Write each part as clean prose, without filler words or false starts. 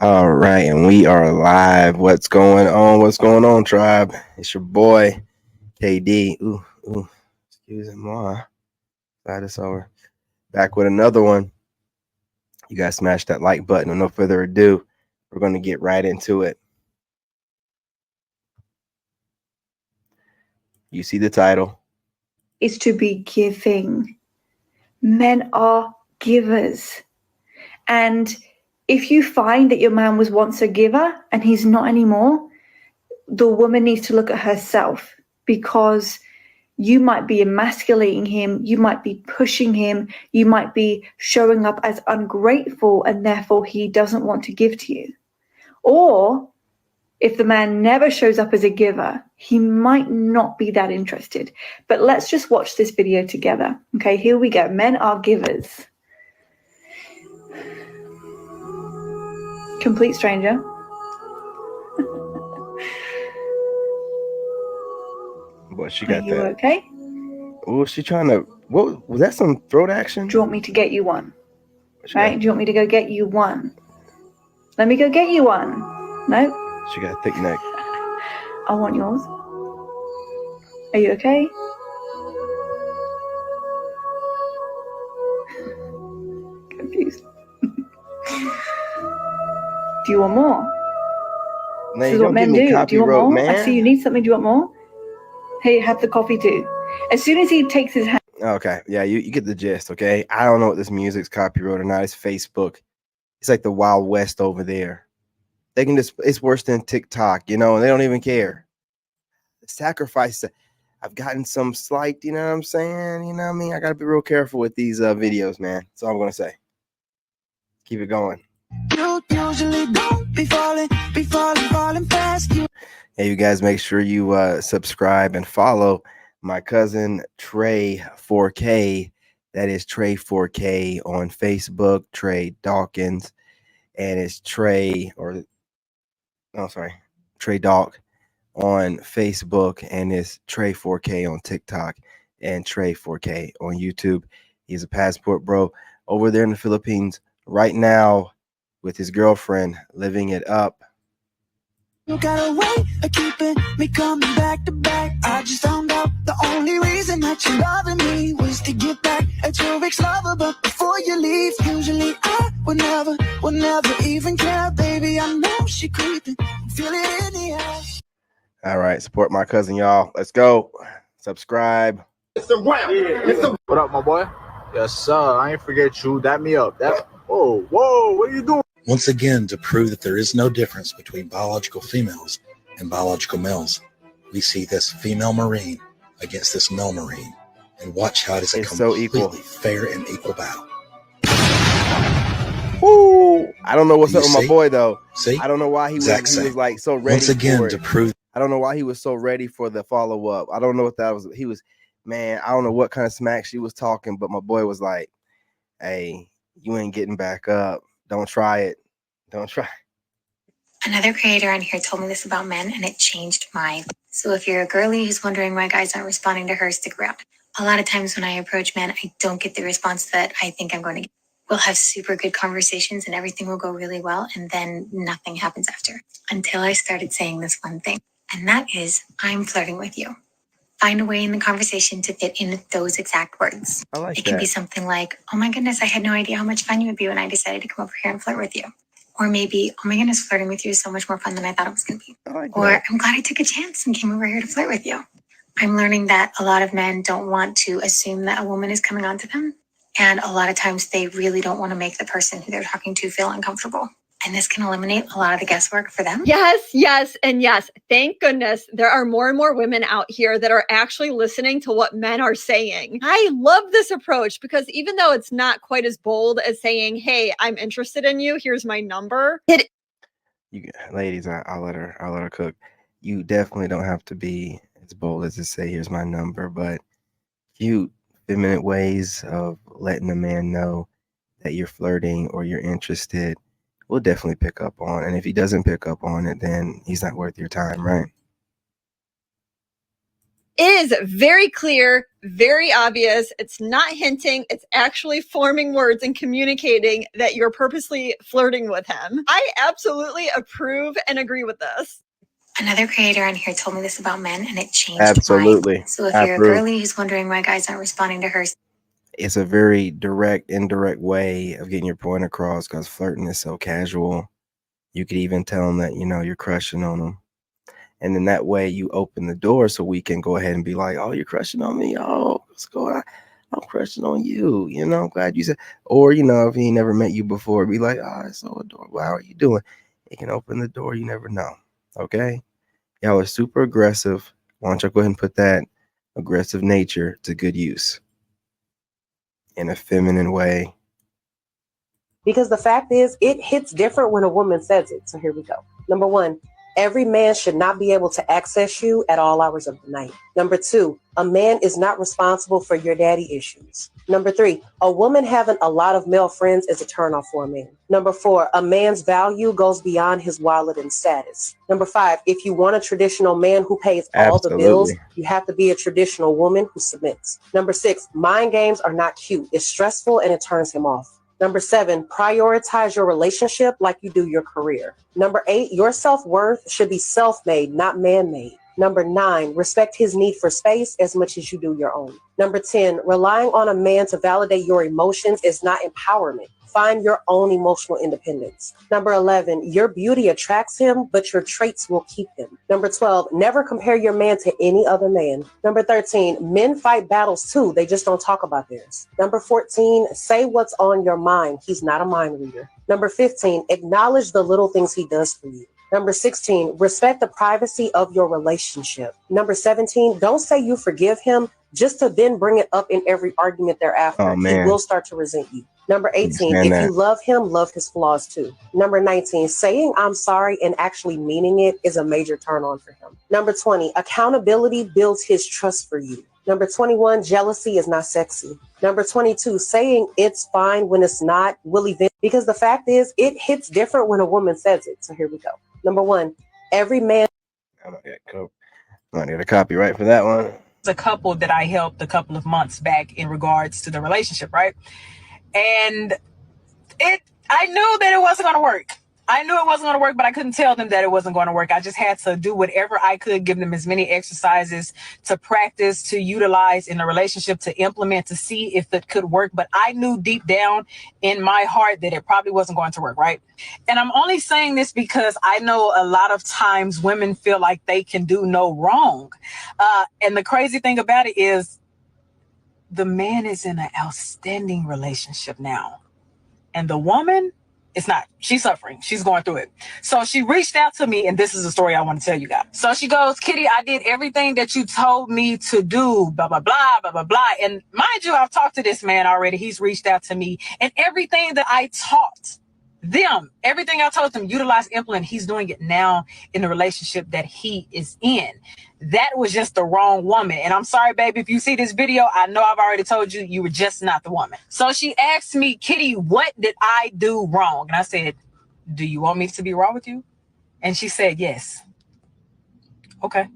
All right, and we are live. What's going on? What's going on, tribe? It's your boy KD. Ooh, excuse me. Slide this over. Back with another one. You guys smash that like button. With no further ado, we're going to get right into it. You see the title. Is to be giving. Men are givers. And if you find that your man was once a giver and he's not anymore, the woman needs to look at herself, because you might be emasculating him, you might be pushing him, you might be showing up as ungrateful, and therefore he doesn't want to give to you. Or if the man never shows up as a giver, he might not be that interested. But let's just watch this video together. Okay, here we go. Men are givers. Complete stranger. Boy, she got Are you that. okay? Oh, she trying to. What was that? Some throat action? Do you want me to get you one? Right? Do you want me to go get you one? Let me go get you one. No? She got a thick neck. I want yours. Are you okay? Confused. Do you want more? Man, This is what men do. Do you want more? Man. I see you need something. Do you want more? Hey, have the coffee too. As soon as he takes his hand. Okay, yeah, you get the gist, okay? I don't know what this music's copyright or not. It's Facebook. It's like the Wild West over there. They can just, it's worse than TikTok, and they don't even care. The sacrifice, I've gotten some slight, you know what I'm saying? You know what I mean? I got to be real careful with these videos, man. That's all I'm going to say. Keep it going. You usually don't be falling fast. Hey, you guys, make sure you subscribe and follow my cousin Trey 4K. That is Trey 4K on Facebook, Trey Dawkins, and it's Trey Dawk on Facebook, and it's Trey 4K on TikTok and Trey 4K on YouTube. He's a passport bro over there in the Philippines right now with his girlfriend, living it up. You got a way of keeping me coming back to back. I just found out the only reason that you're loving me was to get back at your ex-lover. But before you leave, usually I would never even care. Baby, I know she creeping, feel it in the air. All right, support my cousin, y'all. Let's go. Subscribe. What up, my boy? Yes, sir. I ain't forget you. Dap me up. Whoa, what are you doing? Once again, to prove that there is no difference between biological females and biological males, we see this female Marine against this male Marine, and watch how it is a completely fair and equal battle. Woo! I don't know what's up with my boy though. See? I don't know why he was like so ready. Once again, to prove. I don't know why he was so ready for the follow up. I don't know what that was. He was, man. I don't know what kind of smack she was talking, but my boy was like, "Hey, you ain't getting back up. Don't try it. Don't try." Another creator on here told me this about men, and it changed mine. So if you're a girly who's wondering why guys aren't responding to her, stick around. A lot of times when I approach men, I don't get the response that I think I'm going to get. We'll have super good conversations and everything will go really well, and then nothing happens after. Until I started saying this one thing, and that is, I'm flirting with you. Find a way in the conversation to fit in those exact words. I like it can be something like, oh my goodness, I had no idea how much fun you would be when I decided to come over here and flirt with you. Or maybe, oh my goodness, flirting with you is so much more fun than I thought it was going to be. Or I'm glad I took a chance and came over here to flirt with you. I'm learning that a lot of men don't want to assume that a woman is coming on to them. And a lot of times they really don't want to make the person who they're talking to feel uncomfortable. And this can eliminate a lot of the guesswork for them. Yes, and yes. Thank goodness there are more and more women out here that are actually listening to what men are saying. I love this approach because even though it's not quite as bold as saying, hey, I'm interested in you, here's my number. You ladies, I'll let her cook. You definitely don't have to be as bold as to say, here's my number, but cute, feminine ways of letting a man know that you're flirting or you're interested will definitely pick up on. And if he doesn't pick up on it, then he's not worth your time, right? is very clear, very obvious. It's not hinting. It's actually forming words and communicating that you're purposely flirting with him. I absolutely approve and agree with this. Another creator on here told me this about men, and it changed Absolutely. mine. So if you're a girly who's wondering why guys aren't responding to her, it's a very direct, indirect way of getting your point across, because flirting is so casual. You could even tell them that, you know, you're crushing on them. And then that way you open the door so we can go ahead and be like, oh, you're crushing on me. Oh, what's going on? I'm crushing on you. You know, I'm glad you said. Or, you know, if he never met you before, be like, oh, it's so adorable. How are you doing? It can open the door. You never know. Okay. Y'all are super aggressive. Why don't y'all go ahead and put that aggressive nature to good use in a feminine way? Because the fact is, it hits different when a woman says it. So here we go. Number one, every man should not be able to access you at all hours of the night. Number two, a man is not responsible for your daddy issues. Number three, a woman having a lot of male friends is a turnoff for a man. Number four, a man's value goes beyond his wallet and status. Number five, if you want a traditional man who pays all the bills, you have to be a traditional woman who submits. Number six, mind games are not cute. It's stressful and it turns him off. Number seven, prioritize your relationship like you do your career. Number eight, your self-worth should be self-made, not man-made. Number nine, respect his need for space as much as you do your own. Number 10, relying on a man to validate your emotions is not empowerment. Find your own emotional independence. Number 11, your beauty attracts him, but your traits will keep him. Number 12, never compare your man to any other man. Number 13, men fight battles too. They just don't talk about theirs. Number 14, say what's on your mind. He's not a mind reader. Number 15, acknowledge the little things he does for you. Number 16, respect the privacy of your relationship. Number 17, don't say you forgive him just to then bring it up in every argument thereafter. Oh, man. He will start to resent you. Number 18, if you love him, love his flaws too. Number 19, saying I'm sorry and actually meaning it is a major turn on for him. Number 20, accountability builds his trust for you. Number 21, jealousy is not sexy. Number 22, saying it's fine when it's not will eventually, because the fact is it hits different when a woman says it. So here we go. Number one, every man. I might get a copyright for that one. It's a couple that I helped a couple of months back in regards to the relationship, right? And I knew that it wasn't going to work. I knew it wasn't going to work, but I couldn't tell them that it wasn't going to work. I just had to do whatever I could, give them as many exercises to practice, to utilize in the relationship, to implement, to see if it could work. But I knew deep down in my heart that it probably wasn't going to work, right? And I'm only saying this because I know a lot of times women feel like they can do no wrong. And the crazy thing about it is the man is in an outstanding relationship now. And the woman, it's not. She's suffering. She's going through it. So she reached out to me, and this is a story I want to tell you guys. So she goes, Kitty, I did everything that you told me to do, blah, blah, blah, blah, blah, blah. And mind you, I've talked to this man already. He's reached out to me. And everything that I taught them, everything I told them, utilize, implement, he's doing it now in the relationship that he is in. That was just the wrong woman. And I'm sorry, baby, if you see this video, I know I've already told you, you were just not the woman. So she asked me, Kitty, what did I do wrong? And I said, do you want me to be raw with you? And she said, yes. Okay.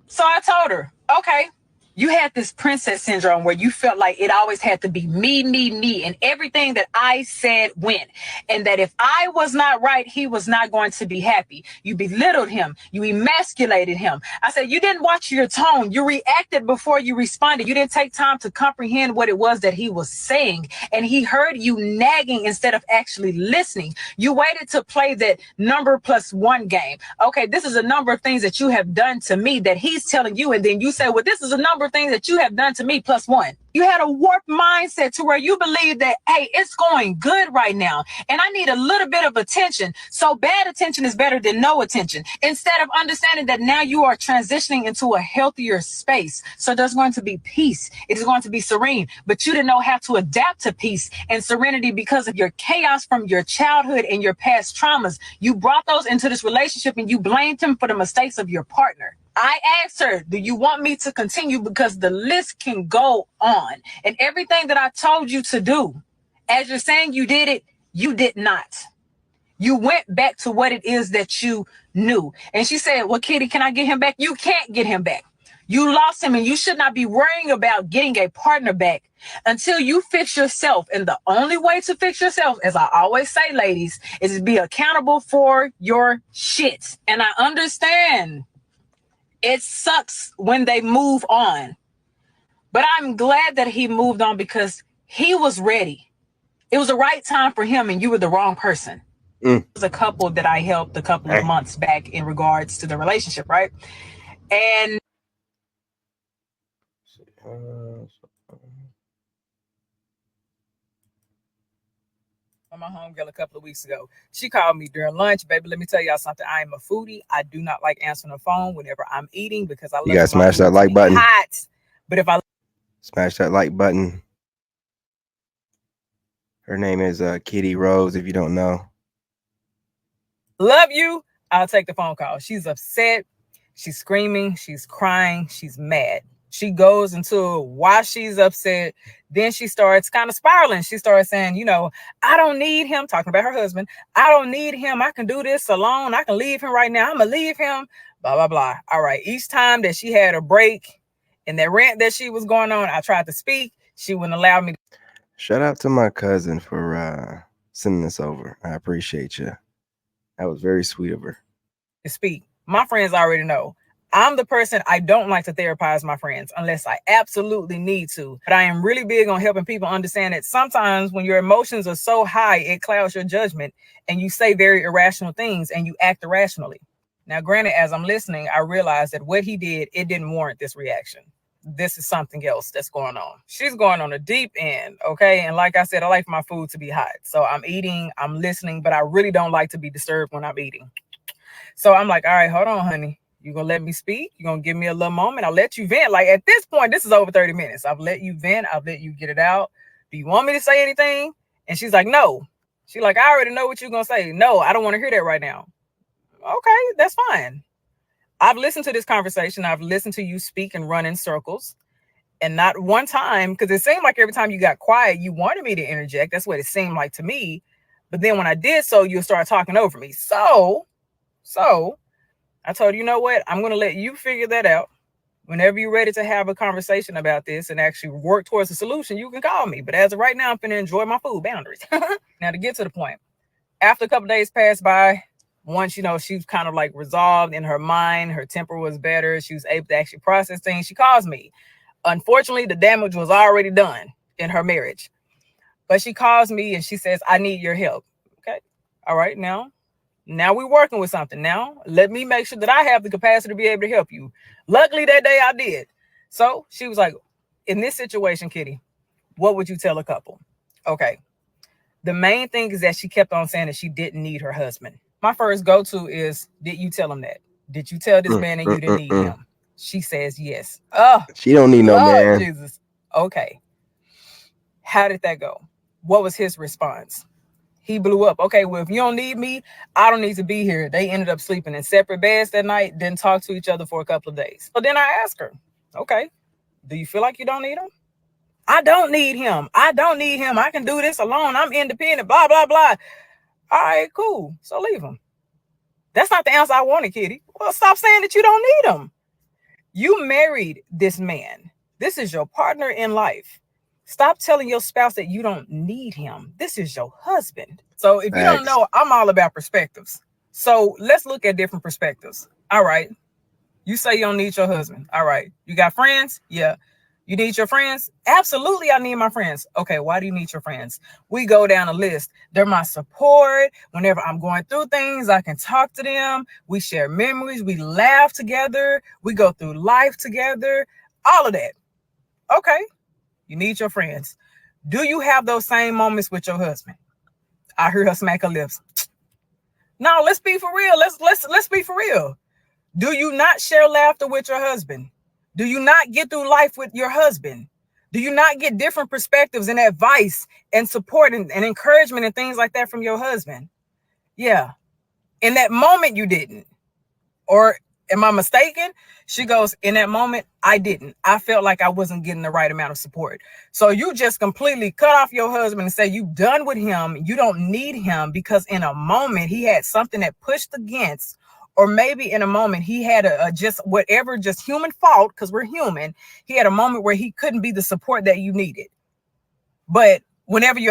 So I told her, okay. You had this princess syndrome where you felt like it always had to be me, and everything that I said went. And that if I was not right, he was not going to be happy. You belittled him. You emasculated him. I said, you didn't watch your tone. You reacted before you responded. You didn't take time to comprehend what it was that he was saying. And he heard you nagging instead of actually listening. You waited to play that number plus one game. Okay, this is a number of things that you have done to me that he's telling you. And then you say, well, this is a number of things that you have done to me plus one. You had a warped mindset to where you believe that, hey, it's going good right now, and I need a little bit of attention. So bad attention is better than no attention. Instead of understanding that now you are transitioning into a healthier space. So there's going to be peace. It is going to be serene, but you didn't know how to adapt to peace and serenity because of your chaos from your childhood and your past traumas. You brought those into this relationship and you blamed him for the mistakes of your partner. I asked her, do you want me to continue? Because the list can go on. And everything that I told you to do, as you're saying you did it, you did not. You went back to what it is that you knew. And she said, well, Kitty, can I get him back? You can't get him back. You lost him, and you should not be worrying about getting a partner back until you fix yourself. And the only way to fix yourself, as I always say, ladies, is to be accountable for your shit. And I understand it sucks when they move on, but I'm glad that he moved on because he was ready. It was the right time for him, and you were the wrong person. It was a couple that I helped a couple of months back in regards to the relationship, right? And my homegirl a couple of weeks ago, she called me during lunch. Baby, let me tell y'all something. I am a foodie. I do not like answering the phone whenever I'm eating because I love. You gotta smash that like button. Hot. But if I smash that like button. Her name is Kitty Rose. If you don't know, love you. I'll take the phone call. She's upset. She's screaming. She's crying. She's mad. She goes into why she's upset. Then she starts kind of spiraling. She starts saying, you know, I don't need him. Talking about her husband. I don't need him. I can do this alone. I can leave him right now. I'm going to leave him. Blah, blah, blah. All right. Each time that she had a break in that rant that she was going on, I tried to speak. She wouldn't allow me. Shout out to my cousin for sending this over. I appreciate you. That was very sweet of her. To speak. My friends already know. I'm the person, I don't like to therapize my friends unless I absolutely need to. But I am really big on helping people understand that sometimes when your emotions are so high, it clouds your judgment and you say very irrational things and you act irrationally. Now, granted, as I'm listening, I realized that what he did, it didn't warrant this reaction. This is something else that's going on. She's going on a deep end, okay? And like I said, I like my food to be hot. So I'm eating, I'm listening, but I really don't like to be disturbed when I'm eating. So I'm like, all right, hold on, honey. You're going to let me speak? You're going to give me a little moment? I'll let you vent. Like at this point, this is over 30 minutes. I've let you vent. I've let you get it out. Do you want me to say anything? And she's like, no. She's like, I already know what you're going to say. No, I don't want to hear that right now. Okay, that's fine. I've listened to this conversation. I've listened to you speak and run in circles. And not one time, because it seemed like every time you got quiet, you wanted me to interject. That's what it seemed like to me. But then when I did so, you start talking over me. So I told you, you know what? I'm going to let you figure that out. Whenever you're ready to have a conversation about this and actually work towards a solution, you can call me. But as of right now, I'm going to enjoy my food boundaries. Now, to get to the point, after a couple of days passed by, once, you know, she's kind of like resolved in her mind, her temper was better. She was able to actually process things. She calls me. Unfortunately, the damage was already done in her marriage. But she calls me and she says, I need your help. Okay. All right. Now we're working with something. Now, let me make sure that I have the capacity to be able to help you. Luckily, that day I did. So she was like, in this situation, Kitty, what would you tell a couple? Okay. The main thing is that she kept on saying that she didn't need her husband. My first go-to is, did you tell him that? Did you tell this man and you didn't need him? She says yes. Oh, she don't need no man. Jesus. Okay. How did that go? What was his response? He blew up. Okay, well, if you don't need me, I don't need to be here. They ended up sleeping in separate beds that night, didn't talk to each other for a couple of days. So then I asked her, okay, do you feel like you don't need him? I don't need him. I don't need him. I can do this alone. I'm independent, blah, blah, blah. All right, cool. So leave him. That's not the answer I wanted, Kitty. Well, stop saying that you don't need him. You married this man. This is your partner in life. Stop telling your spouse that you don't need him. This is your husband. So if you don't know, I'm all about perspectives. So let's look at different perspectives. All right. You say you don't need your husband. All right. You got friends? Yeah. You need your friends? Absolutely, I need my friends. Okay, why do you need your friends? We go down a list. They're my support. Whenever I'm going through things, I can talk to them. We share memories. We laugh together. We go through life together. All of that. Okay, you need your friends. Do you have those same moments with your husband? I heard her smack her lips. No, let's be for real. Let's be for real. Do you not share laughter with your husband? Do you not get through life with your husband? Do you not get different perspectives and advice and support and encouragement and things like that from your husband? Yeah. In that moment, you didn't. Or am I mistaken? She goes, in that moment, I didn't. I felt like I wasn't getting the right amount of support. So you just completely cut off your husband and say you done with him. You don't need him because in a moment he had something that pushed against or maybe in a moment he had a just whatever, just human fault, because we're human. He had a moment where he couldn't be the support that you needed. But whenever you're